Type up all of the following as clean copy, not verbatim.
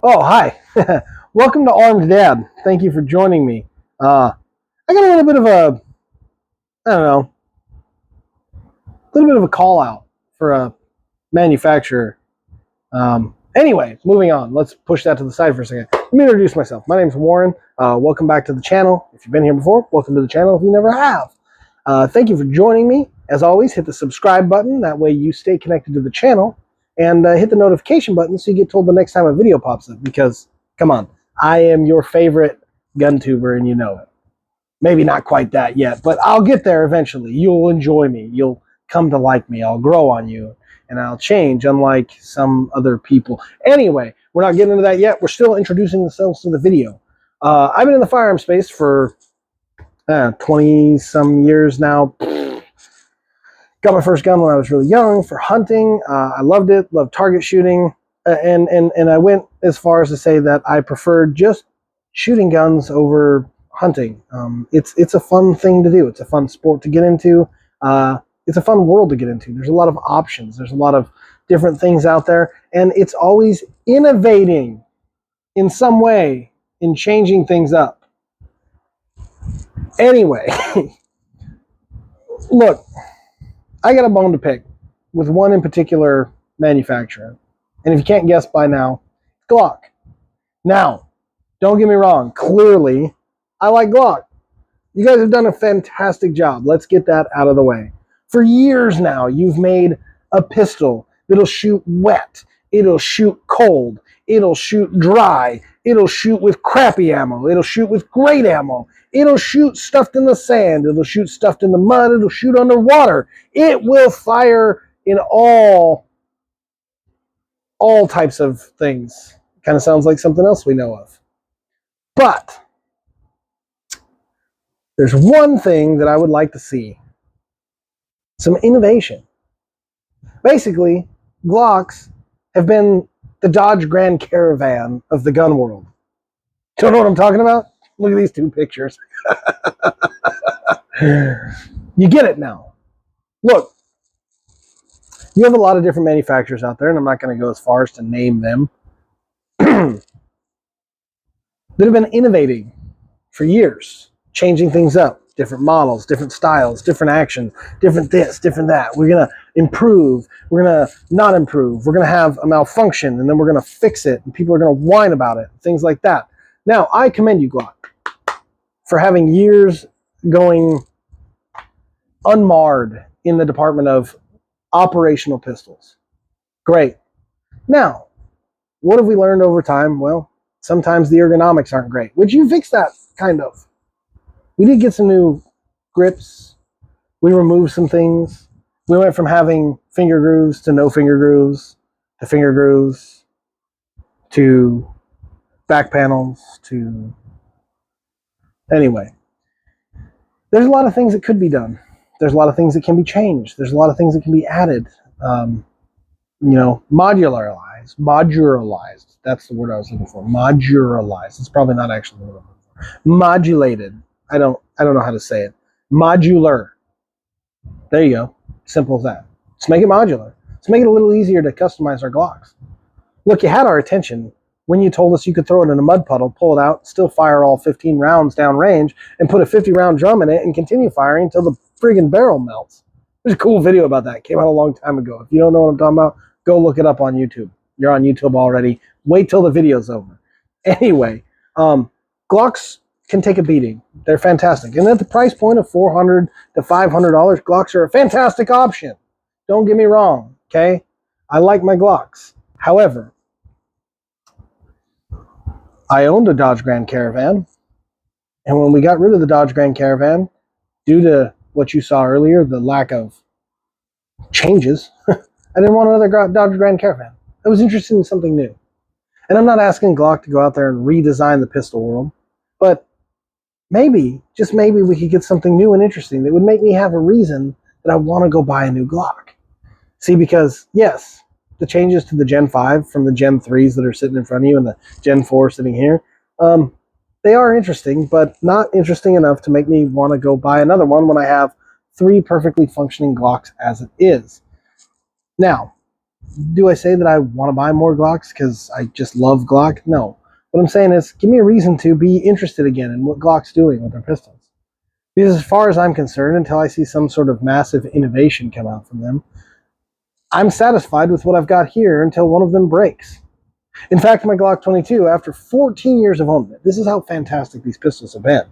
Oh, hi. Welcome to Armed Dad. Thank you for joining me. I got a little bit of I don't know, a little bit of a call out for a manufacturer. Anyway, moving on. Let's push that to the side for a second. Let me introduce myself. My name's Warren. Welcome back to the channel. If you've been here before, welcome to the channel if you never have. Thank you for joining me. As always, hit the subscribe button. That way you stay connected to the channel. And hit the notification button so you get told the next time a video pops up. Because, come on, I am your favorite gun tuber and you know it. Maybe not quite that yet, but I'll get there eventually. You'll enjoy me. You'll come to like me. I'll grow on you. And I'll change, unlike some other people. Anyway, we're not getting into that yet. We're still introducing ourselves to the video. I've been in the firearm space for 20-some years now. Got my first gun when I was really young for hunting. I loved it, loved target shooting. And I went as far as to say that I preferred just shooting guns over hunting. It's a fun thing to do. It's a fun sport to get into. It's a fun world to get into. There's a lot of options. There's a lot of different things out there. And it's always innovating in some way in changing things up. Anyway, look. I got a bone to pick with one in particular manufacturer. And if you can't guess by now, Glock. Now, don't get me wrong. Clearly, I like Glock. You guys have done a fantastic job. Let's get that out of the way. For years now, you've made a pistol that'll shoot wet. It'll shoot cold. It'll shoot dry. It'll shoot with crappy ammo. It'll shoot with great ammo. It'll shoot stuffed in the sand. It'll shoot stuffed in the mud. It'll shoot underwater. It will fire in all types of things. Kind of sounds like something else we know of. But there's one thing that I would like to see. Some innovation. Basically, Glocks have been the Dodge Grand Caravan of the gun world. Don't know what I'm talking about? Look at these two pictures. You get it now. Look, you have a lot of different manufacturers out there, and I'm not going to go as far as to name them, that have been innovating for years, changing things up, different models, different styles, different actions, different this, different that. We're going to improve. We're going to not improve. We're going to have a malfunction, and then we're going to fix it, and people are going to whine about it, things like that. Now, I commend you, Glock, for having years going unmarred in the department of operational pistols. Great. Now, what have we learned over time? Well, sometimes the ergonomics aren't great, which you fixed that, kind of. We did get some new grips. We removed some things. We went from having finger grooves to no finger grooves, to finger grooves, to back panels, to... Anyway, there's a lot of things that could be done. There's a lot of things that can be changed. There's a lot of things that can be added. Modularized. That's the word I was looking for. Modularized. It's probably not actually the word I'm looking for. Modulated. I don't know how to say it. Modular. There you go. Simple as that. Let's make it modular. Let's make it a little easier to customize our Glocks. Look, you had our attention when you told us you could throw it in a mud puddle, pull it out, still fire all 15 rounds down range, and put a 50-round drum in it and continue firing until the friggin' barrel melts. There's a cool video about that. It came out a long time ago. If you don't know what I'm talking about, go look it up on YouTube. You're on YouTube already. Wait till the video's over. Anyway, Glocks can take a beating. They're fantastic. And at the price point of $400 to $500, Glocks are a fantastic option. Don't get me wrong, okay? I like my Glocks. However, I owned a Dodge Grand Caravan, and when we got rid of the Dodge Grand Caravan, due to what you saw earlier, the lack of changes, I didn't want another Dodge Grand Caravan. I was interested in something new. And I'm not asking Glock to go out there and redesign the pistol world, but maybe, just maybe, we could get something new and interesting that would make me have a reason that I want to go buy a new Glock. See, because, yes, the changes to the Gen 5 from the Gen 3s that are sitting in front of you and the Gen 4 sitting here, they are interesting, but not interesting enough to make me want to go buy another one when I have 3 perfectly functioning Glocks as it is. Now, do I say that I want to buy more Glocks because I just love Glock? No. What I'm saying is, give me a reason to be interested again in what Glock's doing with their pistols. Because as far as I'm concerned, until I see some sort of massive innovation come out from them, I'm satisfied with what I've got here until one of them breaks. In fact, my Glock 22, after 14 years of owning it, this is how fantastic these pistols have been.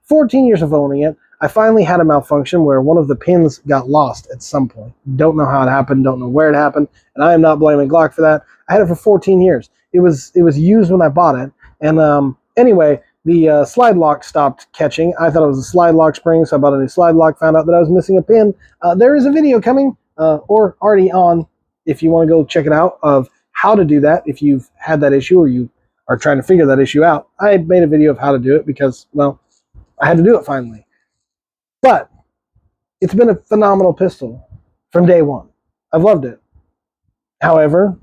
14 years of owning it, I finally had a malfunction where one of the pins got lost at some point. Don't know how it happened, don't know where it happened, and I am not blaming Glock for that. I had it for 14 years. It was used when I bought it, and anyway, the slide lock stopped catching. I thought it was a slide lock spring, so I bought a new slide lock, found out that I was missing a pin. There is a video coming, or already on, if you want to go check it out, of how to do that if you've had that issue or you are trying to figure that issue out. I made a video of how to do it because, well, I had to do it finally. But it's been a phenomenal pistol from day one. I've loved it. However,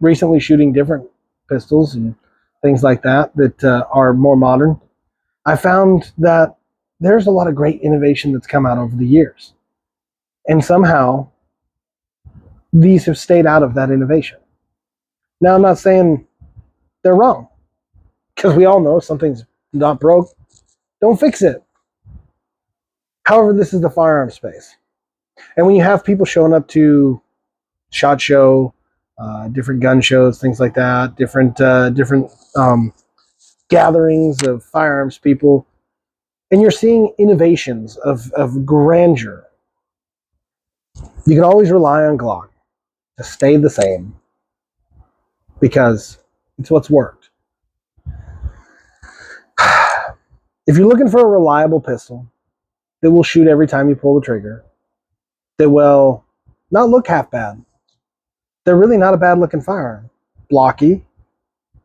recently shooting different pistols and things like that are more modern, I found that there's a lot of great innovation that's come out over the years. And somehow, these have stayed out of that innovation. Now, I'm not saying they're wrong, because we all know something's not broke, don't fix it. However, this is the firearm space. And when you have people showing up to SHOT Show, different gun shows, things like that, different gatherings of firearms people, and you're seeing innovations of grandeur, you can always rely on Glock to stay the same because it's what's worked. If you're looking for a reliable pistol that will shoot every time you pull the trigger, that will not look half bad, they're really not a bad looking firearm. Blocky,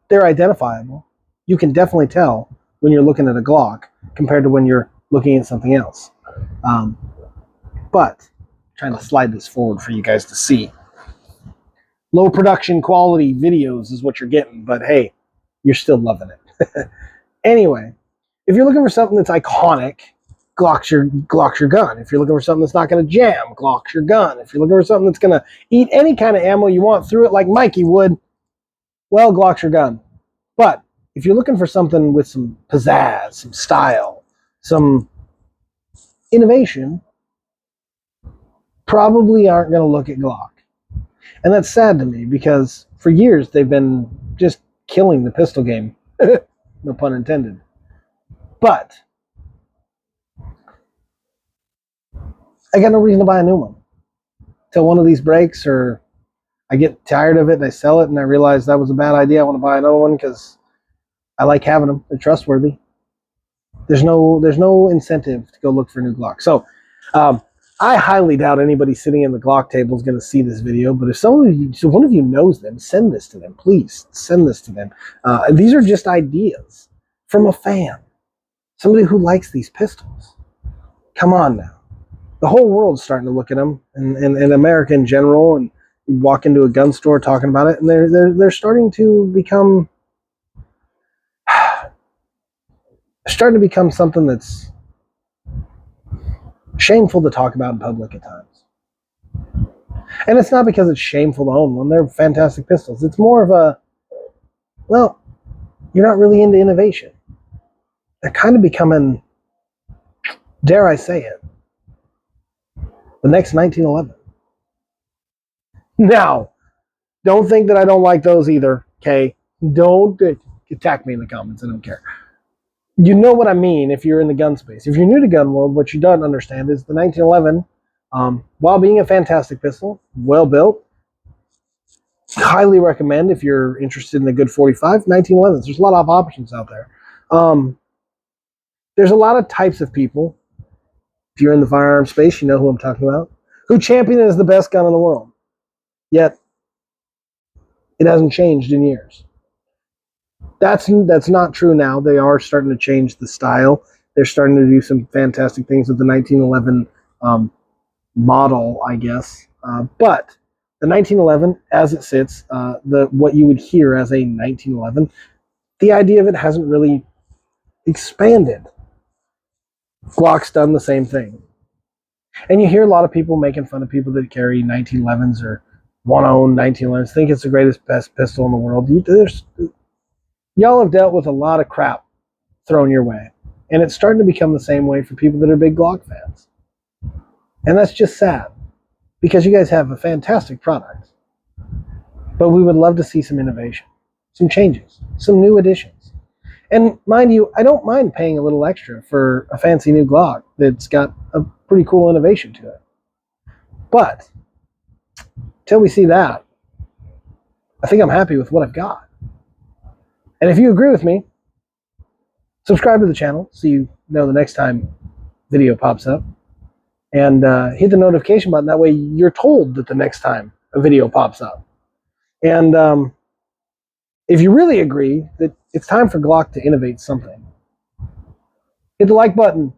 they're identifiable. You can definitely tell when you're looking at a Glock compared to when you're looking at something else. But trying to slide this forward for you guys to see. Low production quality videos is what you're getting, but hey, you're still loving it. Anyway, if you're looking for something that's iconic, Glock's your gun. If you're looking for something that's not going to jam, Glock's your gun. If you're looking for something that's going to eat any kind of ammo you want through it like Mikey would, well, Glock's your gun. But if you're looking for something with some pizzazz, some style, some innovation, probably aren't going to look at Glock. And that's sad to me because for years they've been just killing the pistol game. No pun intended. But I got no reason to buy a new one. Till one of these breaks or I get tired of it and I sell it and I realize that was a bad idea. I want to buy another one because I like having them. They're trustworthy. There's no incentive to go look for a new Glock. So I highly doubt anybody sitting in the Glock table is going to see this video, but if one of you knows them, send this to them. Please send this to them. These are just ideas from a fan, somebody who likes these pistols. Come on now. The whole world's starting to look at them, and America in general, and you walk into a gun store talking about it, and they're starting to become something that's shameful to talk about in public at times. And it's not because it's shameful to own one. They're fantastic pistols. It's more of a, well, you're not really into innovation. They're kind of becoming, dare I say it, the next 1911. Now, don't think that I don't like those either, okay? Don't attack me in the comments. I don't care. You know what I mean if you're in the gun space. If you're new to gun world, what you don't understand is the 1911, while being a fantastic pistol, well built, highly recommend if you're interested in a good 45, 1911s. There's a lot of options out there. There's a lot of types of people. If you're in the firearm space, you know who I'm talking about, who champion it as the best gun in the world. Yet, it hasn't changed in years. That's not true now. They are starting to change the style. They're starting to do some fantastic things with the 1911 model, I guess. But the 1911, as it sits, what you would hear as a 1911, the idea of it hasn't really expanded. Glock's done the same thing. And you hear a lot of people making fun of people that carry 1911s or want to own 1911s, think it's the greatest, best pistol in the world. Y'all have dealt with a lot of crap thrown your way. And it's starting to become the same way for people that are big Glock fans. And that's just sad, because you guys have a fantastic product. But we would love to see some innovation, some changes, some new additions. And mind you, I don't mind paying a little extra for a fancy new Glock that's got a pretty cool innovation to it. But till we see that, I think I'm happy with what I've got. And if you agree with me, subscribe to the channel so you know the next time video pops up. And hit the notification button. That way you're told that the next time a video pops up. And if you really agree that it's time for Glock to innovate something, hit the like button.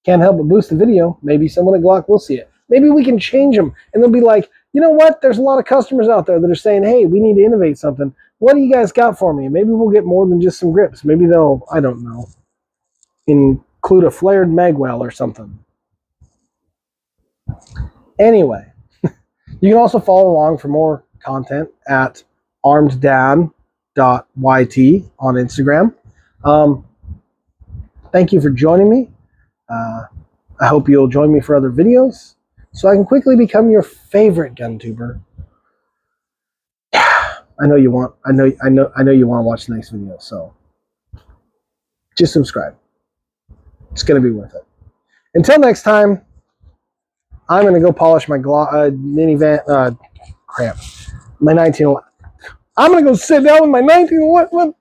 Can't help but boost the video. Maybe someone at Glock will see it. Maybe we can change them. And they'll be like, you know what? There's a lot of customers out there that are saying, hey, we need to innovate something. What do you guys got for me? Maybe we'll get more than just some grips. Maybe they'll, I don't know, include a flared magwell or something. Anyway, you can also follow along for more content at armeddad.yt on Instagram. Thank you for joining me. I hope you'll join me for other videos so I can quickly become your favorite gun tuber. I know you want to watch the next video, so just subscribe. It's going to be worth it. Until next time, I'm going to go polish my minivan, my 1911. I'm going to go sit down with my 1911